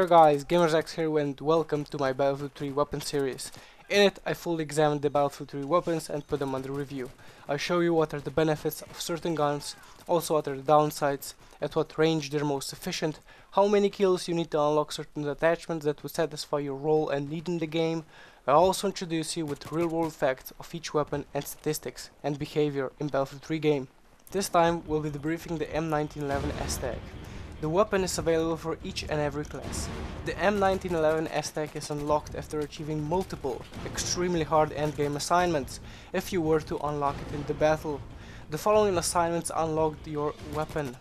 there guys, GamersX here and welcome to my Battlefield 3 weapon series. In it, I fully examined the Battlefield 3 weapons and put them under review. I show you what are the benefits of certain guns, also what are the downsides, at what range they're most efficient, how many kills you need to unlock certain attachments that will satisfy your role and need in the game. I also introduce you with real world facts of each weapon and statistics and behavior in Battlefield 3 game. This time we'll be debriefing the M1911 S-TAC. The weapon is available for each and every class. The M1911 S-TAC is unlocked after achieving multiple, extremely hard endgame assignments, if you were to unlock it in the battle. The following assignments unlocked your weapon: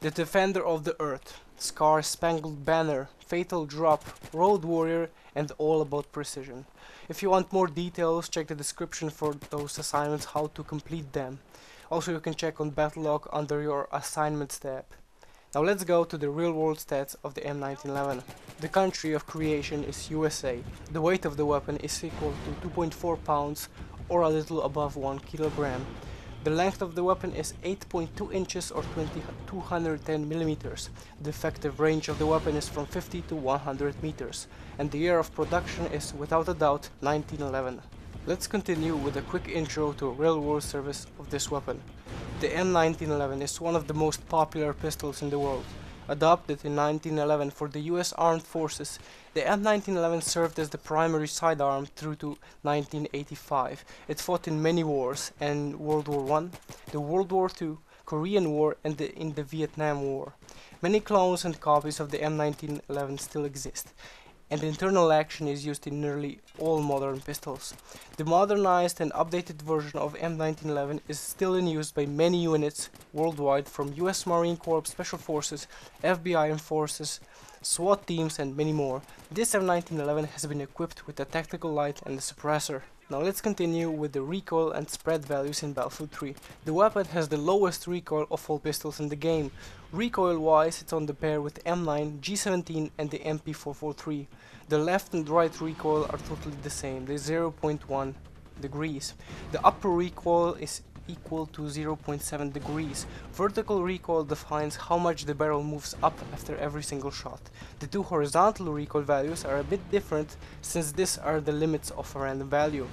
the Defender of the Earth, Scar Spangled Banner, Fatal Drop, Road Warrior, and All About Precision. If you want more details, check the description for those assignments, how to complete them. Also you can check on Battle Log under your Assignments tab. Now let's go to the real world stats of the M1911. The country of creation is USA. The weight of the weapon is equal to 2.4 pounds or a little above 1 kilogram. The length of the weapon is 8.2 inches or 210 millimeters. The effective range of the weapon is from 50 to 100 meters. And the year of production is without a doubt 1911. Let's continue with a quick intro to real world service of this weapon. The M1911 is one of the most popular pistols in the world. Adopted in 1911 for the US Armed Forces, the M1911 served as the primary sidearm through to 1985. It fought in many wars, and World War I, the World War II, Korean War, and in the Vietnam War. Many clones and copies of the M1911 still exist, and internal action is used in nearly all modern pistols. The modernized and updated version of M1911 is still in use by many units worldwide, from US Marine Corps Special Forces, FBI and Forces, SWAT teams, and many more. This M1911 has been equipped with a tactical light and a suppressor. Now let's continue with the recoil and spread values in Battlefield 3. The weapon has the lowest recoil of all pistols in the game. Recoil wise, it's on the pair with M9, G17 and the MP443. The left and right recoil are totally the same, they're 0.1 degrees. The upper recoil is equal to 0.7 degrees. Vertical recoil defines how much the barrel moves up after every single shot. The two horizontal recoil values are a bit different, since these are the limits of a random value.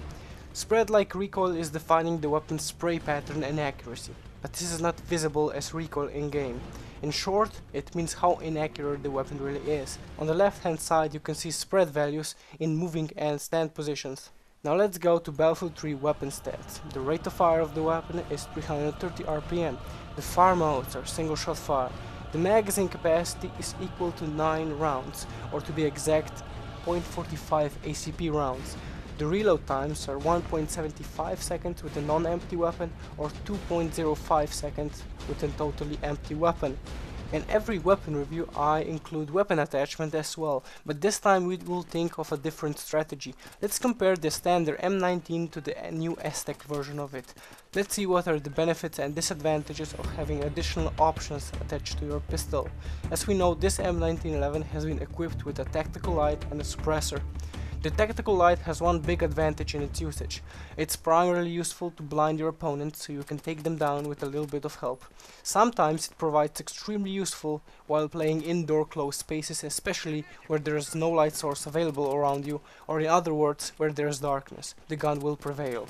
Spread-like recoil is defining the weapon's spray pattern and accuracy, but this is not visible as recoil in-game. In short, it means how inaccurate the weapon really is. On the left hand side you can see spread values in moving and stand positions. Now let's go to Battlefield 3 weapon stats. The rate of fire of the weapon is 330 RPM. The fire modes are single shot fire. The magazine capacity is equal to 9 rounds, or to be exact 0.45 ACP rounds. The reload times are 1.75 seconds with a non-empty weapon, or 2.05 seconds with a totally empty weapon. In every weapon review I include weapon attachment as well, but this time we will think of a different strategy. Let's compare the standard M19 to the new S-TAC version of it. Let's see what are the benefits and disadvantages of having additional options attached to your pistol. As we know, this M1911 has been equipped with a tactical light and a suppressor. The tactical light has one big advantage in its usage. It's primarily useful to blind your opponent so you can take them down with a little bit of help. Sometimes it provides extremely useful while playing indoor closed spaces, especially where there is no light source available around you, or in other words, where there is darkness. The gun will prevail.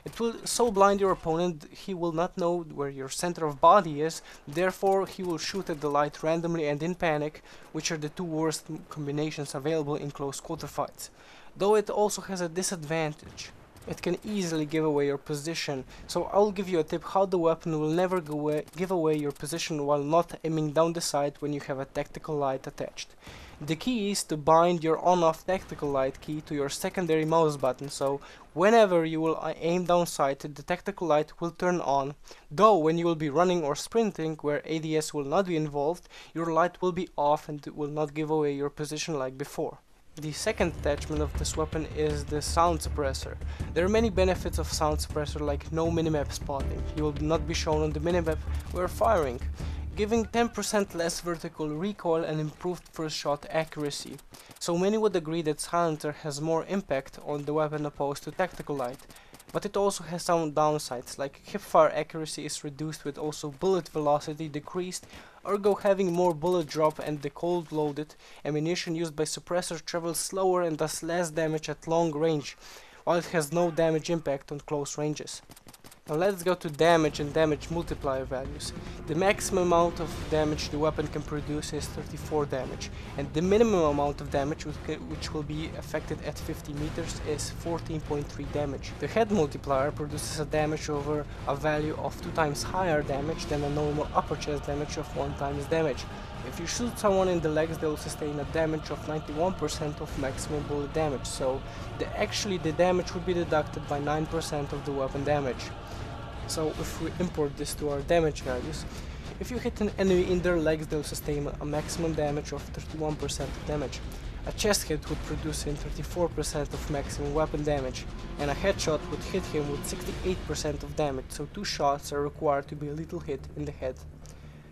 It will so blind your opponent he will not know where your center of body is, therefore he will shoot at the light randomly and in panic, which are the two worst combinations available in close quarter fights. Though it also has a disadvantage. It can easily give away your position, so I'll give you a tip how the weapon will never give away your position while not aiming down the sight when you have a tactical light attached. The key is to bind your on-off tactical light key to your secondary mouse button, so whenever you will aim down sight, the tactical light will turn on, though when you will be running or sprinting where ADS will not be involved, your light will be off and it will not give away your position like before. The second attachment of this weapon is the sound suppressor. There are many benefits of sound suppressor, like no minimap spotting. You will not be shown on the minimap where firing, giving 10% less vertical recoil and improved first shot accuracy. So many would agree that silencer has more impact on the weapon opposed to tactical light. but it also has some downsides, like hipfire accuracy is reduced with also bullet velocity decreased, ergo having more bullet drop, and the cold loaded ammunition used by suppressor travels slower and does less damage at long range, while it has no damage impact on close ranges. Now let's go to damage and damage multiplier values. The maximum amount of damage the weapon can produce is 34 damage, and the minimum amount of damage which will be affected at 50 meters is 14.3 damage. The head multiplier produces a damage over a value of 2 times higher damage than a normal upper chest damage of 1 times damage. If you shoot someone in the legs, they will sustain a damage of 91% of maximum bullet damage, so actually the damage would be deducted by 9% of the weapon damage. So if we import this to our damage values, if you hit an enemy in their legs, they'll sustain a maximum damage of 31% of damage. A chest hit would produce in 34% of maximum weapon damage, and a headshot would hit him with 68% of damage, so 2 shots are required to be a lethal hit in the head.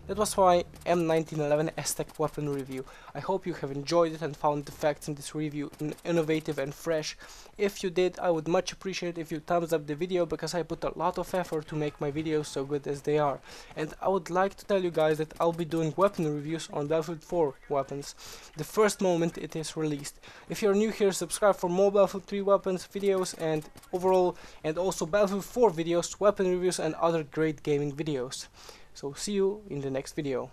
That was my M1911 S-TAC weapon review. I hope you have enjoyed it and found the facts in this review innovative and fresh. If you did, I would much appreciate if you thumbs up the video, because I put a lot of effort to make my videos so good as they are. And I would like to tell you guys that I'll be doing weapon reviews on Battlefield 4 weapons the first moment it is released. If you're new here, subscribe for more Battlefield 3 weapons videos and overall, and also Battlefield 4 videos, weapon reviews and other great gaming videos. So see you in the next video.